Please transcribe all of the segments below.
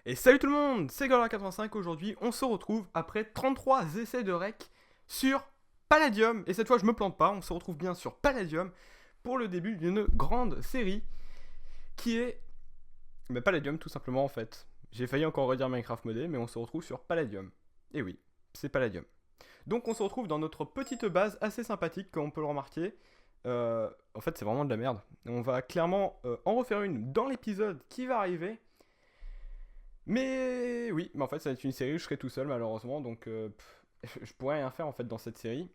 Et salut tout le monde, c'est Golora85. Aujourd'hui, on se retrouve après 33 essais de rec sur Palladium. Et cette fois, je me plante pas, on se retrouve bien sur Palladium pour le début d'une grande série qui est. Mais Palladium, tout simplement en fait. J'ai failli encore redire Minecraft modé, mais on se retrouve sur Palladium. Et oui, c'est Palladium. Donc, on se retrouve dans notre petite base assez sympathique, comme on peut le remarquer. En fait, c'est vraiment de la merde. On va clairement en refaire une dans l'épisode qui va arriver. Mais oui, mais en fait ça va être une série où je serai tout seul malheureusement, donc je pourrais rien faire en fait dans cette série.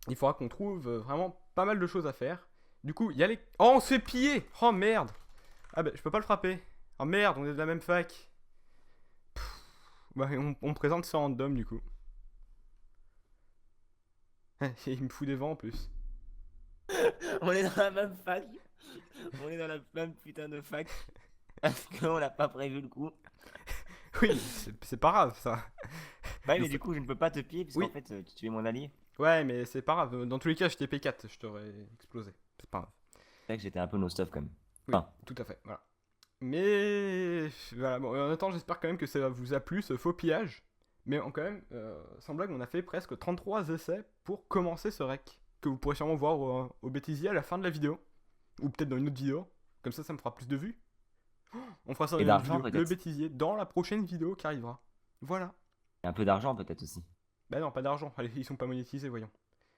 Il faudra qu'on trouve vraiment pas mal de choses à faire. Du coup, il y a les... Oh, on se fait piller. Oh merde. Ah bah je peux pas le frapper. Oh merde, on est de la même fac. Bah on présente ça random du coup. Il me fout des vents en plus. On est dans la même fac. On est dans la même putain de fac. Parce qu'on n'a pas prévu le coup. Oui, c'est pas grave ça. Bah oui, mais du coup, je ne peux pas te piller puisqu'en Oui, fait, tu es mon allié. ouais, mais c'est pas grave. Dans tous les cas, j'étais P4, je t'aurais explosé. C'est pas grave. C'est vrai que j'étais un peu no stuff quand même. Oui, Enfin, tout à fait, voilà. Mais voilà, bon, en attendant, j'espère quand même que ça vous a plu ce faux pillage. Mais quand même, sans blague, on a fait presque 33 essais pour commencer ce rec. Que vous pourrez sûrement voir au bêtisier à la fin de la vidéo. Ou peut-être dans une autre vidéo. Comme ça me fera plus de vues. On fera ça dans et une autre d'argent vidéo. Le peut-être. bêtisier dans la prochaine vidéo qui arrivera. Voilà. Et un peu d'argent peut-être aussi. Bah non, pas d'argent. Allez, ils sont pas monétisés, voyons.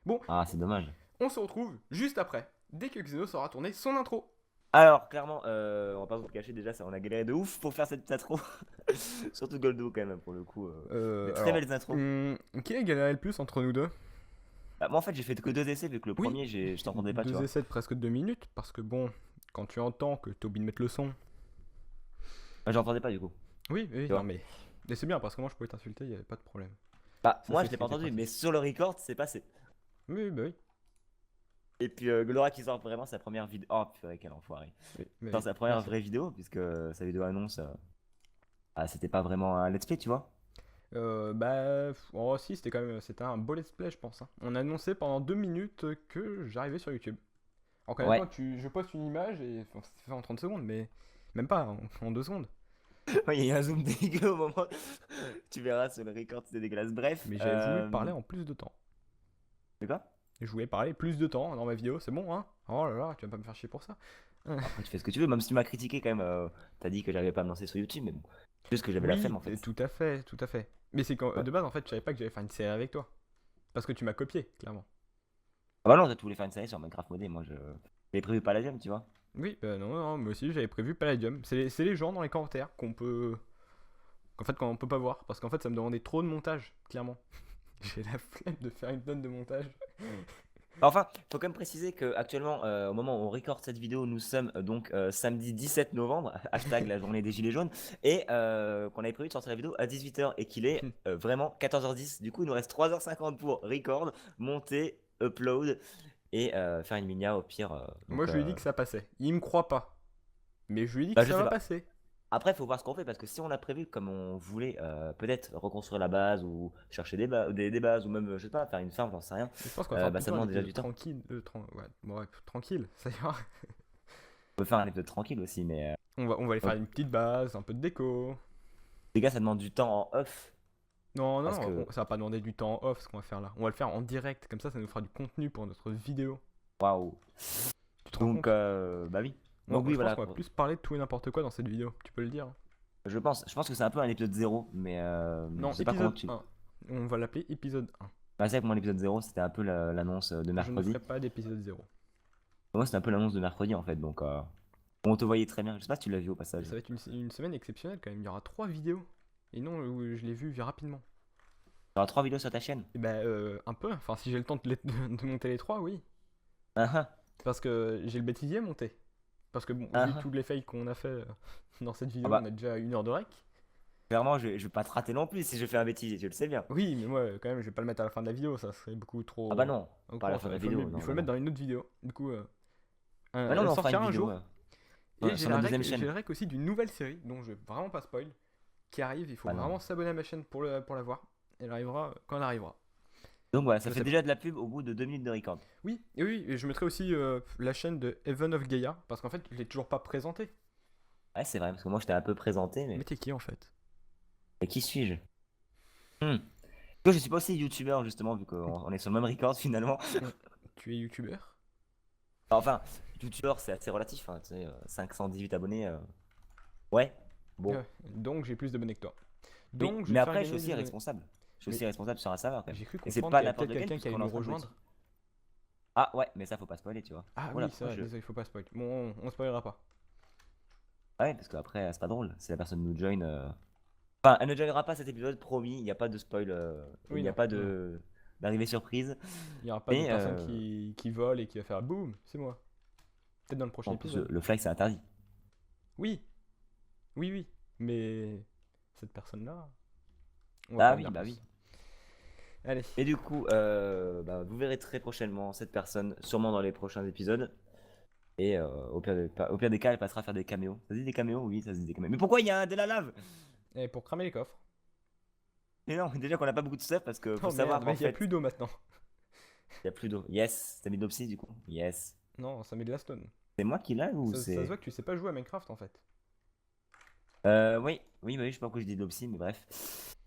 Bon, Ah, c'est dommage. on se retrouve juste après. Dès que Xenos aura tourné son intro. Alors, clairement, on va pas vous le cacher déjà, ça, on a galéré de ouf pour faire cette intro. Surtout Goldo quand même, pour le coup. Des très Alors, belles intros. qui a galéré le plus entre nous deux? Bah, moi en fait, j'ai fait que deux essais vu que le Oui, premier, je t'entendais pas, tu deux vois. essais de presque 2 minutes, parce que bon, quand tu entends que t'as oublié de mettre le son. Bah, j'entendais pas du coup, Oui, oui, tu non vois. mais c'est bien, parce que moi je pouvais t'insulter, il avait pas de problème. Bah, Ça moi, c'est je ce l'ai qui pas était entendu, mais pratique. sur le record, c'est passé. Oui, bah oui. Et puis Glora qui sort vraiment sa première vidéo. Oh purée, quel enfoiré. Oui, bah Sort oui, sa première merci. vraie vidéo, puisque sa vidéo annonce, c'était pas vraiment un let's play, tu vois. Oh si, c'était quand même, c'était un beau let's play, je pense, hein. On a annoncé pendant 2 minutes que j'arrivais sur YouTube. Alors Ouais. honnêtement, je poste une image et enfin, c'est fait en 30 secondes, mais même pas, en 2 secondes. Ouais, il y a un zoom dégueu au moment. Tu verras sur le record, c'est dégueulasse. Bref, Mais j'avais voulu parler en plus de temps. de quoi? Et je voulais parler plus de temps dans ma vidéo, c'est bon, hein? Oh là là, tu vas pas me faire chier pour ça. Après, tu fais ce que tu veux, même si tu m'as critiqué quand même. T'as dit que j'avais pas me lancer sur YouTube, mais bon. C'est juste que j'avais la flemme Oui, en fait. tout à fait, tout à fait. Mais c'est quand Ouais. de base en fait, je savais pas que j'allais faire une série avec toi, parce que tu m'as copié, clairement. Ah bah non, tu voulais faire une série sur Minecraft modé, moi je. J'avais prévu pas la tu vois. Oui, non, non, moi aussi j'avais prévu Palladium. C'est les gens dans les commentaires qu'en fait qu'on peut pas voir, parce qu'en fait ça me demandait trop de montage, clairement. J'ai la flemme de faire une tonne de montage. Enfin, faut quand même préciser que actuellement, au moment où on recorde cette vidéo, nous sommes donc samedi 17 novembre, hashtag la journée des gilets jaunes, et qu'on avait prévu de sortir la vidéo à 18h et qu'il est vraiment 14h10. Du coup, il nous reste 3h50 pour record, monter, upload et faire une minia au pire. Moi je lui ai dit que ça passait. Il me croit pas, mais je lui ai dit que Bah, je ça sais va pas. passer. Après, il faut voir ce qu'on fait parce que si on a prévu comme on voulait, peut-être reconstruire la base ou chercher des bases ou même, je sais pas, faire une ferme, j'en sais rien, Mais je pense qu'on va faire bah, ça plutôt un demande déjà épisode du temps. tranquille, ouais, bon, ouais, tranquille, ça ira. On peut faire un épisode tranquille aussi, mais On va aller faire donc, une petite base, un peu de déco. les gars, ça demande du temps en off. Non, non, Parce non, que, ça va pas demander du temps off ce qu'on va faire là. On va le faire en direct, comme ça nous fera du contenu pour notre vidéo. waouh. Tu te rends Donc, compte? bah oui. Bon, Donc oui, je pense voilà. qu'on va plus parler de tout et n'importe quoi dans cette vidéo, tu peux le dire, hein. Je pense que c'est un peu un épisode zéro, mais Non, je sais pas comment épisode tu. 1. On va l'appeler épisode 1. Bah, c'est vrai que mon épisode zéro, c'était un peu l'annonce de Je ne mercredi. ferai pas d'épisode 0. Moi, c'était un peu l'annonce de mercredi en fait, donc on te voyait très bien. Je sais pas si tu l'as vu au Mais passage. ça va être une semaine exceptionnelle quand même, il y aura 3 vidéos. Et non, je l'ai vu rapidement. Tu auras 3 vidéos sur ta chaîne. Et bah, un peu, enfin si j'ai le temps de monter les 3, oui. Ah ah, Parce que j'ai le bêtisier monté. Parce que bon, ah vu ah. tous les fails qu'on a fait dans cette Ah vidéo, on a bah, déjà 1 heure de rec. clairement, je vais pas te rater non plus si je fais un bêtisier, tu le sais bien. Oui, mais moi, quand même, je vais pas le mettre à la fin de la vidéo, ça serait beaucoup Ah bah trop. non, Donc, pas à la fin de la vidéo, il non, faut le bah mettre non. dans une autre vidéo. Du coup, Bah non, elle mais on fera une sortira un vidéo jour. Et sur notre deuxième j'ai chaîne. le rec aussi d'une nouvelle série, dont je vais vraiment pas spoil, qui arrive. Il faut Bah non. vraiment s'abonner à ma chaîne pour la voir. Elle arrivera quand elle arrivera. Donc voilà, ça Je fait sais pas. déjà de la pub au bout de 2 minutes de record. Oui, et je mettrai aussi la chaîne de Heaven of Gaia, parce qu'en fait, je l'ai toujours pas présenté. Ouais, c'est vrai, parce que moi je t'ai un peu présenté, Mais mais. t'es qui en fait? Et qui suis-je? Hmm. Toi, je suis pas aussi youtubeur, justement, vu qu'on est sur le même record finalement. Hum, Tu es youtubeur? Enfin, youtubeur, c'est assez relatif, hein, tu sais, 518 abonnés. Ouais, bon. Donc j'ai plus d'abonnés que toi. Oui, Donc je vais mais te faire après, je suis gagner des aussi abonnés. responsable. Je suis Mais aussi responsable sur un serveur, quand même. j'ai cru Et c'est comprendre pas qu'il y avait n'importe peut-être lequel, quelqu'un qui allait puisqu'on est en nous train de moitié. rejoindre. Ah ouais, mais ça, faut pas spoiler, tu vois. Ah Oula, oui, c'est pourquoi vrai, je. désolé, faut pas spoil. Bon, on spoilera pas. Ah ouais, parce qu'après, c'est pas drôle. Si la personne nous join. Enfin, elle ne joinera pas cet épisode, promis. Il n'y a pas de spoil. Il Oui, n'y a non, pas non. de d'arrivée surprise. Il y aura pas de Mais personne qui vole et qui va faire boum, c'est moi. Peut-être dans le prochain en plus, épisode. le flag, c'est interdit. Oui, oui, oui. Mais cette personne-là, on va pas Ah en oui, dire bah oui. plus. Allez. Et du coup, bah, vous verrez très prochainement cette personne, sûrement dans les prochains épisodes. Et au pire des cas, elle passera à faire des caméos. Ça se dit des caméos? Oui, ça se dit des caméos. Mais pourquoi il y a de la lave? Et pour cramer les coffres. Mais non, déjà qu'on n'a pas beaucoup de stuff parce que faut Oh savoir merde, mais qu'en il y a fait, plus d'eau maintenant. il n'y a plus d'eau. Yes, t'as mis de l'opsie du coup? Yes. Non, ça met de la stone. C'est moi qui l'a ou Ça se c'est. voit que tu sais pas jouer à Minecraft en fait. Oui, oui, bah oui, je sais pas pourquoi je dis de l'opsie, mais bref.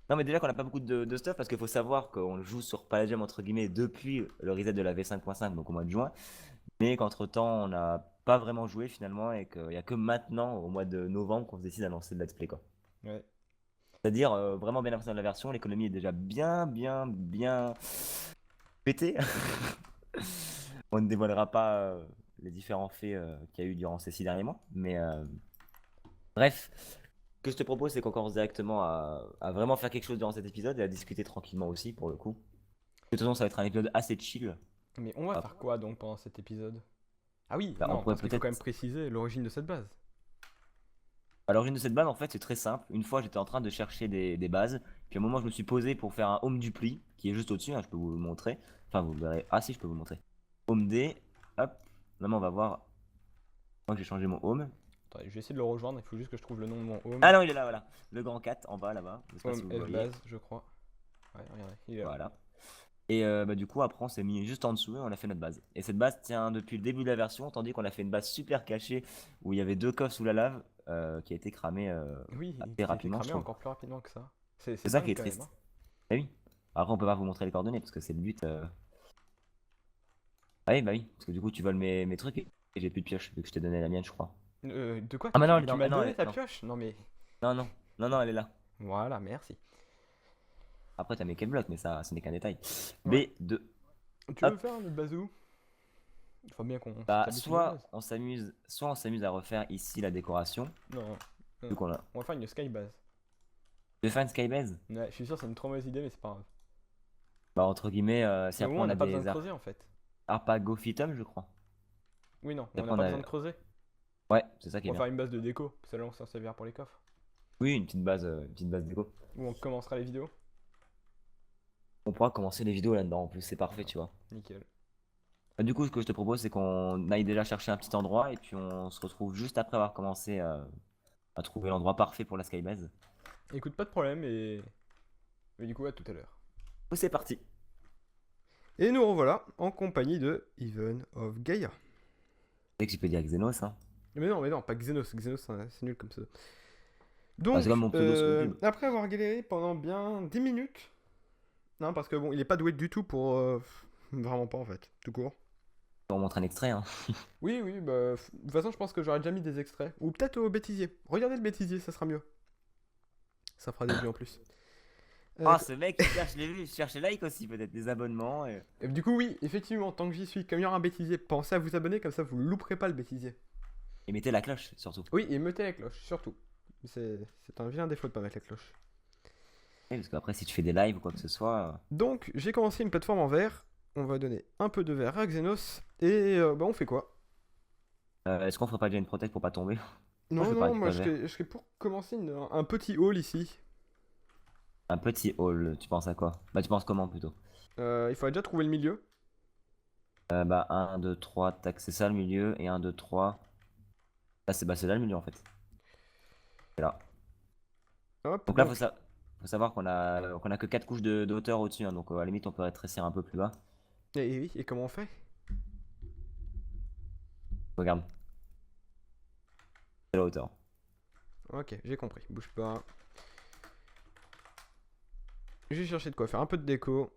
Non, mais déjà qu'on n'a pas beaucoup de stuff parce qu'il faut savoir qu'on joue sur Palladium entre guillemets depuis le reset de la V5.5, donc au mois de juin. Mais qu'entre temps, on n'a pas vraiment joué finalement et qu'il n'y a que maintenant, au mois de novembre, qu'on se décide à lancer le let's play quoi. Ouais. C'est-à-dire vraiment bien avancé dans la version, l'économie est déjà bien, bien, bien pétée. On ne dévoilera pas les différents faits qu'il y a eu durant ces 6 derniers mois. Mais bref, ce que je te propose, c'est qu'on commence directement à vraiment faire quelque chose durant cet épisode et à discuter tranquillement aussi pour le coup. De toute façon, ça va être un épisode assez chill. Mais on va Ah, faire quoi donc pendant cet épisode? Ah oui, bah, on non, pourrait parce qu'il faut quand même peut-être. préciser l'origine de cette base. À l'origine de cette base, en fait, c'est très simple. Une fois, j'étais en train de chercher des bases. Puis à un moment, je me suis posé pour faire un home dupli qui est juste au-dessus, hein, je peux vous le montrer. Enfin, vous verrez. Ah si, je peux vous le montrer. Home D. Hop. Maintenant, on va voir. Moi, j'ai changé mon home. Attendez, je vais essayer de le rejoindre, il faut juste que je trouve le nom de mon home. Ah non, il est là, voilà. Le grand 4 en bas, là-bas. Je sais pas si Home vous le F voyez. base, je crois. Ouais, regardez, il est là. Voilà. Et bah, du coup, après, on s'est mis juste en dessous et on a fait notre base. Et cette base tient depuis le début de la version, tandis qu'on a fait une base super cachée où il y avait deux coffres sous la lave qui a été cramée Oui, assez qui a été rapidement, je cramé trouve. encore plus rapidement que ça. C'est C'est ça qui dingue est quand même, hein. triste. Ah oui. Après, on peut pas vous montrer les coordonnées parce que c'est le but. Ah oui, bah oui. Parce que du coup, tu voles mes trucs et j'ai plus de pioche vu que je t'ai donné la mienne, je crois. De quoi Ah, mais non, tu m'as non, donné ta pioche? Non mais... non, non, non, non, elle est là. Voilà, merci. Après, t'as mes blocs, mais ça, ce n'est qu'un détail. Ouais. B2. Tu veux Hop. faire notre base où? Il faut bien qu'on Bah, s'établisse une base. soit on s'amuse à refaire ici la décoration. Non, Vu non. qu'on a. On va faire une skybase. De faire une skybase. Ouais, je suis sûr que c'est une trop mauvaise idée, mais c'est pas grave. Bah, entre guillemets, si Mais au après moins, on on n'a a pas besoin des de creuser en fait. Arpagophytum, je crois. Oui, non, Si on après n'a on pas a. besoin de creuser. Ouais, c'est ça qui est On va bien. faire une base de déco, celle-là on s'en servira pour les coffres. Oui, une petite base déco. Où on commencera les vidéos. On pourra commencer les vidéos là-dedans en plus, c'est parfait, Voilà, tu vois. nickel. Bah, du coup, ce que je te propose, c'est qu'on aille déjà chercher un petit endroit et puis on se retrouve juste après avoir commencé à trouver l'endroit parfait pour la skybase. Écoute, pas de problème et... Mais du coup, à tout à l'heure. Oh, c'est parti. Et nous revoilà en compagnie de Even of Gaia. C'est que tu peux dire Xenos, hein. Mais non, pas Xenos. Xenos, c'est nul comme ça. Ah, c'est Donc, comme mon pseudo sur YouTube. après avoir galéré pendant bien 10 minutes, non, parce que bon, il est pas doué du tout pour... vraiment pas en fait, tout court. On montre un extrait, hein. Oui, oui, bah, de toute façon, je pense que j'aurais déjà mis des extraits. Ou peut-être au bêtisier. Regardez le bêtisier, ça sera mieux. Ça fera des vues en plus. Ah, ce mec, il cherche les vues, il cherche les likes aussi, peut-être des abonnements. Du coup, oui, effectivement, tant que j'y suis, comme il y aura un bêtisier, pensez à vous abonner, comme ça vous louperez pas le bêtisier. Et mettez la cloche, surtout. Oui, et mettez la cloche, surtout. C'est un vilain défaut de pas mettre la cloche. Oui, parce qu'après, si tu fais des lives ou quoi que ce soit. Donc, j'ai commencé une plateforme en verre. On va donner un peu de verre à Xenos. Et bah, on fait quoi? Est-ce qu'on ferait pas déjà une protect pour pas tomber? Moi, je Non, veux pas non, moi récupérer le verre. je serais pour commencer un petit hall ici. Un petit hall, tu penses à quoi? Bah, tu penses comment plutôt? Il faudrait déjà trouver le milieu. Bah, 1, 2, 3, tac, c'est ça le milieu. Et 1, 2, 3. Là, c'est là le milieu en fait. C'est là. Hop, Donc là, donc. faut savoir qu'on a que 4 couches de hauteur au-dessus, hein, donc à la limite, on peut rétrécir un peu plus bas. Et oui, et comment on fait? Regarde, c'est la hauteur. Ok, j'ai compris. Bouge pas. J'ai cherché de quoi faire un peu de déco.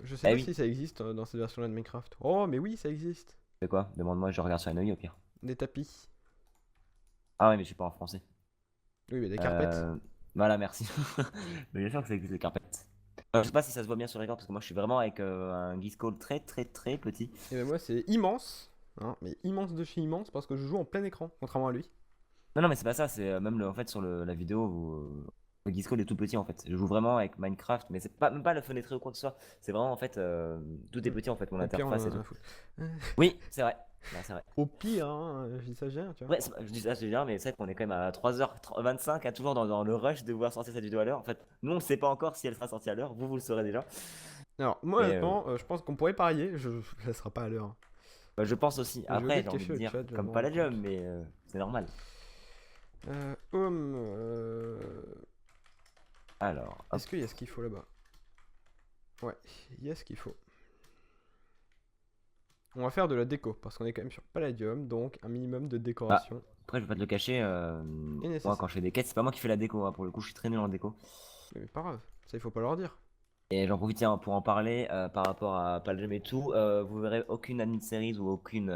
Je sais Ah pas oui, si ça existe dans cette version-là de Minecraft. Oh, mais oui, ça existe. c'est quoi? Demande-moi, je regarde sur un œil au pire. Des tapis. Ah ouais, mais je suis pas en français. Oui, mais des carpettes. Euh, Voilà, merci. Mais bien sûr que ça existe les carpettes. Je sais pas si ça se voit bien sur l'écran parce que moi je suis vraiment avec un Geekscall très très très petit. Et ben moi, c'est immense. Hein, mais immense de chez immense parce que je joue en plein écran, contrairement à lui. Non, non, mais c'est pas ça, c'est même en fait sur la vidéo où le Geekscall est tout petit en fait. Je joue vraiment avec Minecraft, mais c'est pas même pas le fenêtré ou quoi que ce soit. C'est vraiment en fait tout est petit en fait, mon Au pire, on interface et en tout. a foutu. Oui, c'est vrai. Ouais, c'est vrai. Au pire, hein, j'exagère, tu vois. Ouais, je dis ça, c'est bien, mais c'est vrai qu'on est quand même à 3h25, à toujours dans le rush de voir sortir cette vidéo à l'heure. En fait, nous on ne sait pas encore si elle sera sortie à l'heure, vous le saurez déjà. Alors, moi, Mais honnêtement, je pense qu'on pourrait parier. Ça sera pas à l'heure. Hein. bah, je pense aussi. Je vais oublier Après, de j'ai envie cacher de le dire, chat, je vais comme me rendre Palladium, compte. mais c'est normal. Home. Alors, hop. Est-ce qu'il y a ce qu'il faut là-bas? Ouais, il y a ce qu'il faut. On va faire de la déco parce qu'on est quand même sur Palladium, donc un minimum de Bah, décoration après, je vais pas te le cacher, est moi quand nécessaire. je fais des quêtes, c'est pas moi qui fais la déco, hein. Pour le coup, je suis très nul en déco. Mais pas grave, ça il faut pas leur dire. Et j'en profite tiens, pour en parler par rapport à Palladium et tout. Vous verrez aucune admin series ou aucune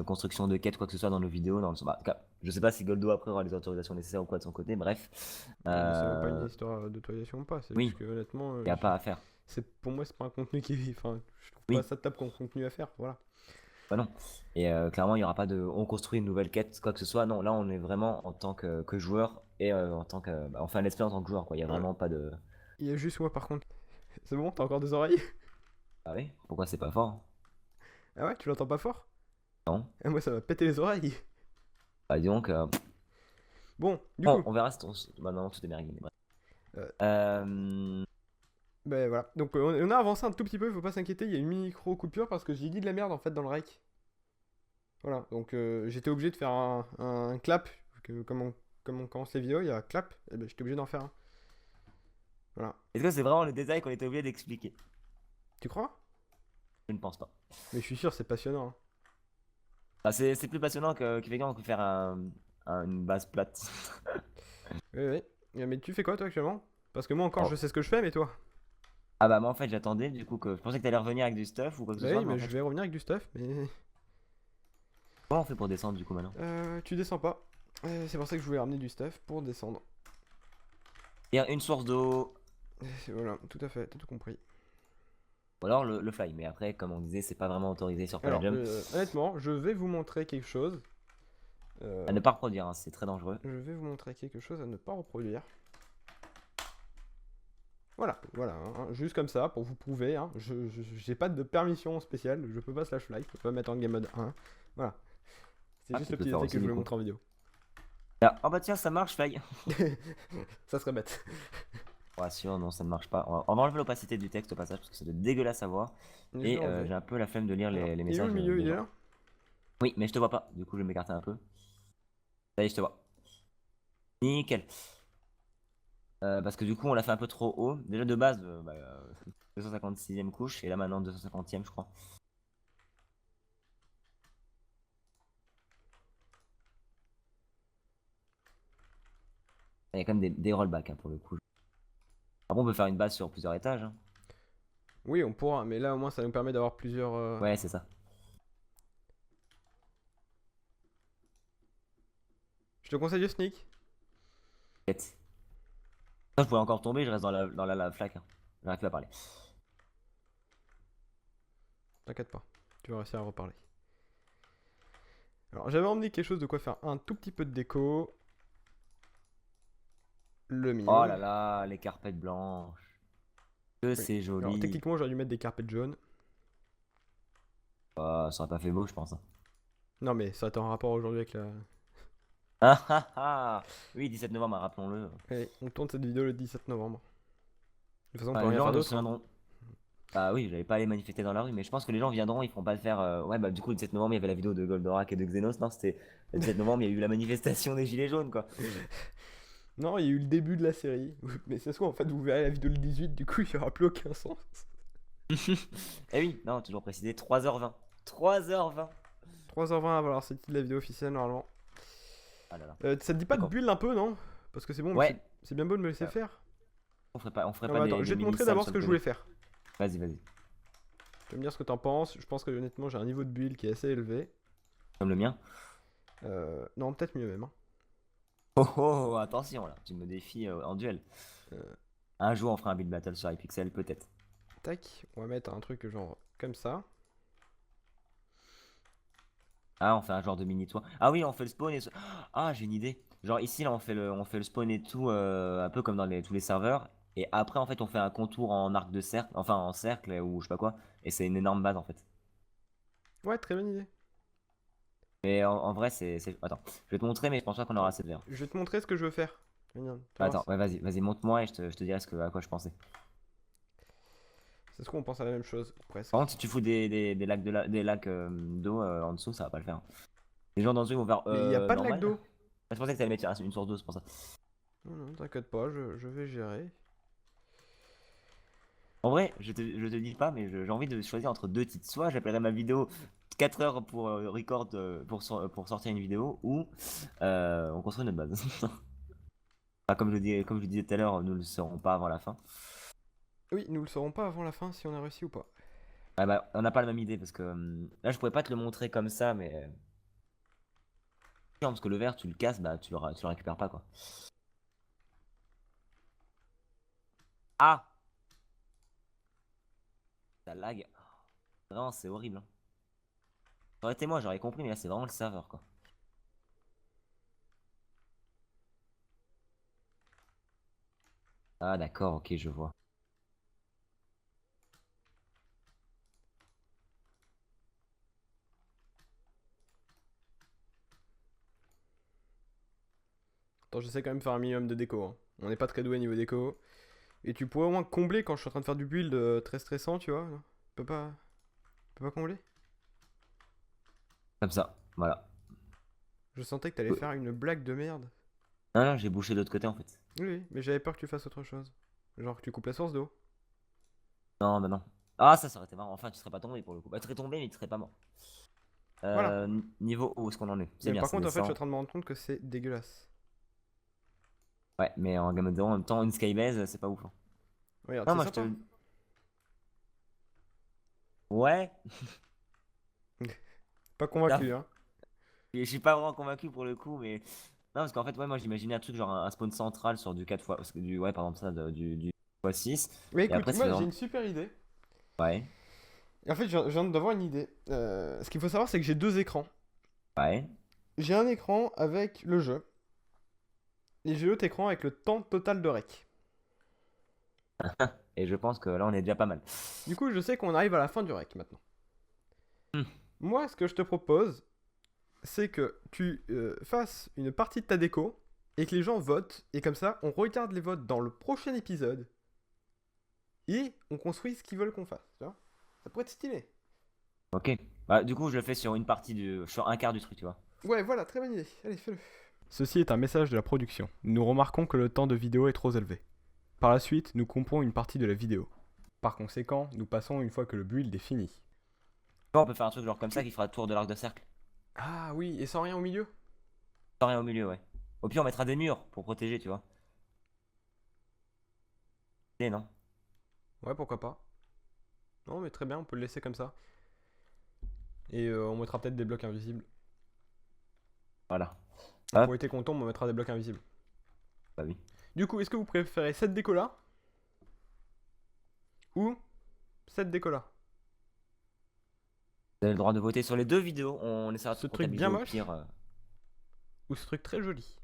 construction de quête, quoi que ce soit dans nos vidéos. Bah, en tout cas, je sais pas si Goldo après aura les autorisations nécessaires ou quoi de son côté, bref. Non, mais c'est même pas une Euh, histoire d'autorisation ou pas, c'est juste oui, que honnêtement, il n'y a pas à faire. pour moi c'est pas un contenu qui vit. Enfin, je trouve pas Oui, ça top comme contenu à faire, voilà. bah non. Et clairement, il y aura pas de. On construit une nouvelle quête, quoi que ce soit. Non, là, on est vraiment en tant que joueur et en tant que. Bah, enfin, l'esprit en tant que joueur, quoi. Il y a Ouais. vraiment pas de. Il y a juste moi par contre. C'est bon, t'as encore des oreilles? Ah oui? Pourquoi c'est pas fort? Ah ouais, tu l'entends pas fort? Non? Ah, moi ça va péter les oreilles. Bah, dis donc. Bon, du Bon, coup, on verra si ton. Bah, non, tout est bien réglé, mais bref. euh, Euh, ben voilà. Donc on a avancé un tout petit peu, faut pas s'inquiéter, il y a une micro coupure parce que j'ai dit de la merde en fait dans le rec. Voilà, donc j'étais obligé de faire un clap, comme on commence les vidéos, il y a clap, et ben j'étais obligé d'en faire un. Voilà. Est-ce que c'est vraiment le détail qu'on était obligé d'expliquer? Tu crois? Je ne pense pas. Mais je suis sûr, c'est passionnant. Hein. Bah, c'est plus passionnant qu'effectivement que faire une base plate. Oui, oui. Mais tu fais quoi toi actuellement? Parce que moi encore je Oh. sais ce que je fais, mais toi? Ah bah moi en fait j'attendais du coup que je pensais que t'allais revenir avec du stuff ou quoi que ce Bah soit oui, mais en mais je fait vais revenir avec du stuff, mais comment on fait pour descendre du coup maintenant? tu descends pas. C'est pour ça que je voulais ramener du stuff pour descendre. Il y a une source d'eau Voilà, tout à fait, t'as tout compris. ou alors le fly mais après comme on disait c'est pas vraiment autorisé sur Alors, Palladium honnêtement, je vais vous montrer quelque chose. Euh, à ne pas reproduire hein, c'est très dangereux. je vais vous montrer quelque chose à ne pas reproduire. Voilà, voilà, hein, juste comme ça, pour vous prouver. Hein, j'ai pas de permission spéciale, je peux pas slash fly, je peux pas mettre en game mode 1. Voilà, c'est Ah, juste tu le peux petit faire détail aussi que je du voulais coup. montrer en vidéo. Ah, oh bah tiens ça marche fly. Ça serait bête. Bon, sûr non ça ne marche pas. On va enlever l'opacité du texte au passage parce que c'est dégueulasse à voir Je l'ai et enlevé. j'ai un peu la flemme de lire Alors, les il est où messages le milieu? des Il est gens. là? Oui mais je te vois pas du coup je vais m'écarter un peu. Ça y est je te vois. Nickel. Parce que du coup on l'a fait un peu trop haut. Déjà de base 256e couche et là maintenant 250e je crois. Il y a quand même des rollbacks hein, pour le coup. Après on peut faire une base sur plusieurs étages. Hein. Oui, on pourra, mais là au moins ça nous permet d'avoir plusieurs. Ouais c'est ça. Je te conseille de sneak. Peut-être. Ça, je pourrais encore tomber, je reste dans la flaque. Hein. J'arrive plus à parler. T'inquiète pas, tu vas réussir à reparler. Alors j'avais emmené quelque chose de quoi faire un tout petit peu de déco. Le Oh là minimum. là, les carpettes blanches. Que Oui. c'est Alors joli. techniquement j'aurais dû mettre des carpets jaunes. Ça aurait pas fait beau je pense. Hein. Non mais ça a été en rapport aujourd'hui avec la... Ah ah ah. Oui 17 novembre rappelons-le. Allez, on tourne cette vidéo le 17 novembre. De toute façon on Enfin, peut les rien gens faire ne se d'autre. Hein. souviendront. Bah oui, j'allais pas aller manifester dans la rue, mais je pense que les gens viendront, ils feront pas le faire. Ouais, bah du coup, le 17 novembre, il y avait la vidéo de Goldorak et de Xenos. Non, c'était le 17 novembre, il y a eu la manifestation des Gilets jaunes, quoi. Non, il y a eu le début de la série. Mais c'est soit en fait vous verrez la vidéo le 18, du coup il n'y aura plus aucun sens. Eh oui, non, toujours précisé, 3h20. 3h20. 3h20 avant la sortie de la vidéo officielle normalement. Ah là là. Ça te dit pas de D'accord. build un peu, non? Parce que c'est bon, mais Ouais. c'est bien beau de me laisser Euh, faire. on ferait Non, pas mais attends, des je vais te montrer mini-salles d'abord sur ce le que je côté. voulais faire. Vas-y, vas-y. Tu vas me dire ce que t'en penses. Je pense que honnêtement, j'ai un niveau de build qui est assez élevé. Comme le mien. Non, peut-être mieux même, hein. Oh, oh, oh, attention là, tu me défies en duel. Euh, Un jour, on fera un build battle sur Hypixel, peut-être. Tac, on va mettre un truc genre comme ça. Ah, on fait un genre de mini toit. Ah oui, on fait le spawn et. Ah, j'ai une idée. Genre ici, là, on fait le spawn et tout, un peu comme dans tous les serveurs. Et après, en fait, on fait un contour en arc de cercle, enfin en cercle ou je sais pas quoi. Et c'est une énorme base en fait. Ouais, très bonne idée. Mais en vrai, Attends, je vais te montrer, mais je pense pas qu'on aura Attends, assez de verre. je vais te montrer ce que je veux faire. Regarde, tu vas voir, Attends, ouais, vas-y, vas-y, montre-moi et je te dirai à quoi je pensais. ça se trouve, on pense à la même chose, ou Par presque. contre, si tu fous des lacs des lacs d'eau en dessous, ça va pas le faire. Les gens dans dessous ils vont faire Mais il n'y a pas de lac normal. d'eau. Je pensais que t'allais mettre une source d'eau, c'est pour ça. Non, non, t'inquiète pas, je vais gérer. En vrai, je te dis pas, mais j'ai envie de choisir entre deux titres. Soit j'appellerai ma vidéo 4 heures pour record pour sortir une vidéo, ou on construit notre base. Enfin, comme je disais tout à l'heure, nous ne le saurons pas avant la fin. Oui, nous le saurons pas avant la fin si on a réussi ou pas. Ah bah, on n'a pas la même idée parce que là, je pourrais pas te le montrer comme ça, mais non, parce que le verre, tu le casses, bah tu le récupères pas quoi. Ah, ça lag. Vraiment, c'est horrible, hein. Ça aurait été moi, j'aurais compris, mais là, c'est vraiment le serveur quoi. Ah d'accord, ok, je vois. Attends, j'essaie quand même de faire un minimum de déco, hein. On n'est pas très doué niveau déco. Et tu pourrais au moins combler quand je suis en train de faire du build très stressant, tu vois. Non, tu peux pas combler? Comme ça, voilà. Je sentais que t'allais faire une blague de merde. Non, non, j'ai bouché de l'autre côté en fait. Oui, oui, mais j'avais peur que tu fasses autre chose. Genre que tu coupes la source d'eau. Non, bah non. Ah, ça aurait été marrant. Enfin, tu serais pas tombé pour le coup. Bah, tu serais tombé, mais tu serais pas mort. Voilà. Niveau où est-ce qu'on en est? C'est Mais bien, par ça contre, en fait, je suis en descend. train de me rendre compte que c'est dégueulasse. Ouais, mais en Game of Thrones, en même temps, une skybase, c'est pas ouf, hein. Regarde, Non, c'est moi je te. sympa. Ouais, Pas là, convaincu, hein. je suis pas vraiment convaincu pour le coup, mais. Non, parce qu'en fait, ouais, moi j'imaginais un truc genre un spawn central sur du 4 fois. Parce que ouais, par exemple, ça, du x6. Mais Et écoute, après, c'est moi j'ai vraiment. une super idée. Ouais, Et en fait, je viens d'avoir une idée. Ce qu'il faut savoir, c'est que j'ai deux écrans. ouais. J'ai un écran avec le jeu. Et j'ai l'autre écran avec le temps total de rec. Et je pense que là, on est déjà pas mal. Du coup, je sais qu'on arrive à la fin du rec maintenant. Hmm. Moi, ce que je te propose, c'est que tu fasses une partie de ta déco et que les gens votent. Et comme ça, on regarde les votes dans le prochain épisode. Et on construit ce qu'ils veulent qu'on fasse. Tu vois, ça pourrait être stylé. Ok. Bah, du coup, je le fais sur un quart du truc, tu vois. Ouais, voilà, très bonne idée. Allez, fais-le. Ceci est un message de la production. Nous remarquons que le temps de vidéo est trop élevé. Par la suite, nous coupons une partie de la vidéo. Par conséquent, nous passons une fois que le build est fini. Bon, on peut faire un truc genre comme ça qui fera le tour de l'arc de cercle. Ah oui, et sans rien au milieu? Sans rien au milieu, ouais. Au pire, on mettra des murs pour protéger, tu vois. Et non. Ouais, pourquoi pas. Non, mais très bien, on peut le laisser comme ça. Et on mettra peut-être des blocs invisibles. Voilà. Pour Hop. éviter qu'on tombe, on mettra des blocs invisibles. Bah oui. Du coup, est-ce que vous préférez cette déco-là ou cette déco-là? Vous avez le droit de voter sur les deux vidéos. On essaiera de Ce se truc comptabiliser bien au moche pire. ou ce truc très joli?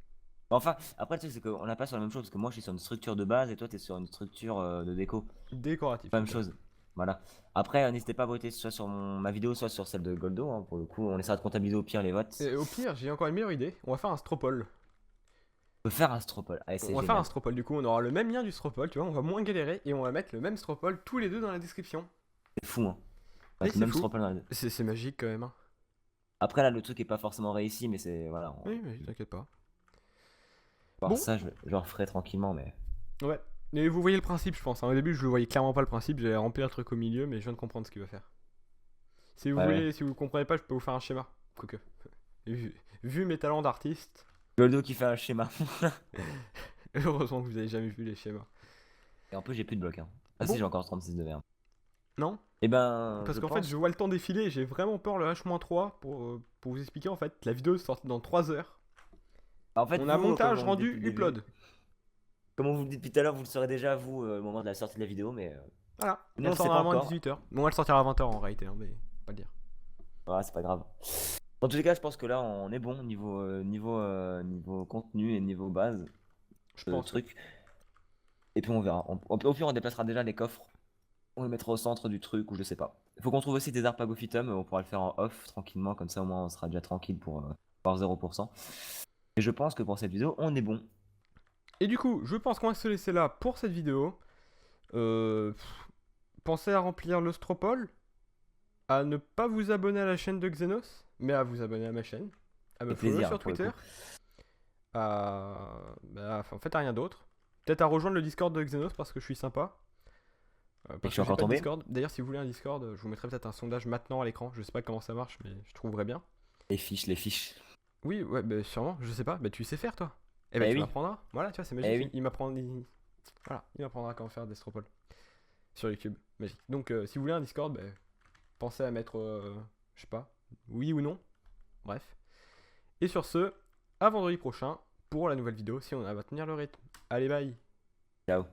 Enfin, après, le truc, c'est qu'on n'a pas sur la même chose. Parce que moi, je suis sur une structure de base et toi, t'es sur une structure de déco. Décoratif. Pas la même peut-être. chose. Voilà. Après, n'hésitez pas à voter soit sur ma vidéo, soit sur celle de Goldo, hein. Pour le coup, on essaiera de comptabiliser au pire les votes. Et au pire, j'ai encore une meilleure idée. On va faire un stropole. On peut faire un stropole. Allez, On c'est va faire un génial. stropole, du coup, on aura le même lien du stropole, tu vois, on va moins galérer et on va mettre le même stropole tous les deux dans la description. C'est fou, hein. Et Avec le c'est même fou. stropole dans les deux. C'est magique quand même, hein. Après, là, le truc est pas forcément réussi, mais c'est. Voilà. On va Oui, mais t'inquiète pas. voir Bon, ça, je le referai tranquillement, mais. ouais. Mais vous voyez le principe, je pense, hein. Au début, je voyais clairement pas le principe, j'allais remplir le truc au milieu, mais je viens de comprendre ce qu'il va faire. Si vous Ouais, ouais. voulez, si vous comprenez pas, je peux vous faire un schéma. Quoique. Vu mes talents d'artiste. Goldo qui fait un schéma. Heureusement que vous avez jamais vu les schémas. Et en plus, j'ai plus de blocs. Hein. Ah Ah si, bon? j'ai encore 36 de verre. Non? Et ben, Parce je qu'en fait, pense. je vois le temps défiler et j'ai vraiment peur le H-3 pour vous expliquer. En fait, la vidéo sort dans 3 heures. Bah, en fait, On a vous, comme montage on le dit rendu, depuis le début, upload. comme on vous le dit depuis tout à l'heure, vous le saurez déjà, vous, au moment de la sortie de la vidéo, mais Voilà. nous, on Elle le sort sait pas normalement à encore. 18h. Bon, elle sortira à 20h en réalité, hein, mais pas le dire. Ouais, c'est pas grave. Dans tous les cas, je pense que là, on est bon niveau contenu et niveau base Je de pense, oui. truc. Et puis on verra. Au pire, on déplacera déjà les coffres. On les mettra au centre du truc ou je sais pas. Il faut qu'on trouve aussi des arpagophytum. On pourra le faire en off tranquillement. Comme ça, au moins, on sera déjà tranquille pour avoir 0%. Et je pense que pour cette vidéo, on est bon. Et du coup, je pense qu'on va se laisser là pour cette vidéo. Pensez à remplir le stropole, à ne pas vous abonner à la chaîne de Xenos, mais à vous abonner à ma chaîne, à me Avec follow plaisir sur pour le Twitter, coup. en fait à rien d'autre. Peut-être à rejoindre le Discord de Xenos parce que je suis sympa. Et que je Parce suis que j'ai encore pas de tombé. Discord. D'ailleurs, si vous voulez un Discord, je vous mettrai peut-être un sondage maintenant à l'écran. Je sais pas comment ça marche, mais je trouverai bien. Les fiches, les fiches. Oui, ouais, bah, sûrement, je sais pas. Bah, tu sais faire toi. Eh ben, Eh tu oui, m'apprendras. Voilà, tu vois, c'est eh magique. oui. Voilà, il m'apprendra comment faire des stropoles sur YouTube. Magique. Donc, si vous voulez un Discord, bah, pensez à mettre, je sais pas, oui ou non. Bref. Et sur ce, à vendredi prochain pour la nouvelle vidéo si on va tenir le rythme. Allez, bye! Ciao.